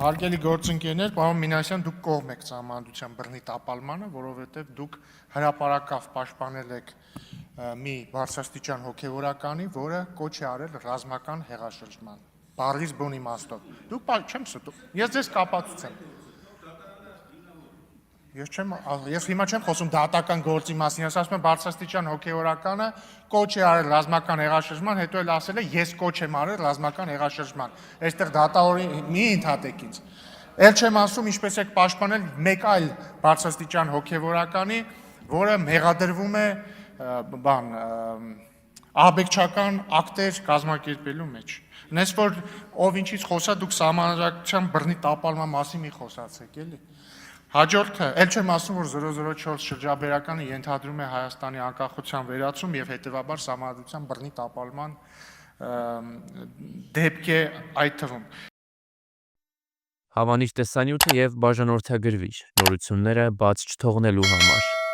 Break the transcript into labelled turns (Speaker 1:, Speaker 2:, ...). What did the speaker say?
Speaker 1: Հարգելի գործընկերներ, պարոն Մինասյան, դուք կողմ եք Սահմանադրության բռնի տապալմանը, որովհետև դուք հրապարակավ պաշտպանել եք մի բարձրաստիճան հոգևորականի, որը կոչ է արել ռազմական հեղաշրջման։ Բառից բուն իմաստով։ Դուք չեմ ստում։ Ես ձեզ կապացուցեմ։ Ես հիմա չեմ խոսում դատական գործի մասին, ես ասում եմ բարձրաստիճան հոգևորականը կոչ է արել ռազմական հեղաշրջման, հետո էլ ասել է ես կոչ եմ արել ռազմական հեղաշրջման։ Այստեղ դատավորի մի ընդհատեք ինձ։ Էլ չեմ ասում ինչպես եք պաշտպանել մեկ այլ բարձրաստիճան հոգևորականի, որը մեղադրվում է ահաբեկչական ակտեր կազմակերպելու մեջ։ Նես որ ով ինչից խոսա, դուք Սահմանադրության բռնի տապալման մասին մի խոսացեք, էլի։ Հաջորդը, էլ չեմ ասում, որ 004 շրջաբերականը ենթադրում է Հայաստանի անկախության վերացում եւ հետեւաբար Սահմանադրության բռնի տապալման դեպք է այդ թվում։
Speaker 2: Հավանիչ տեսանյութը եւ բաժանորդագրվիչ նորությունները բաց չթողնելու համար։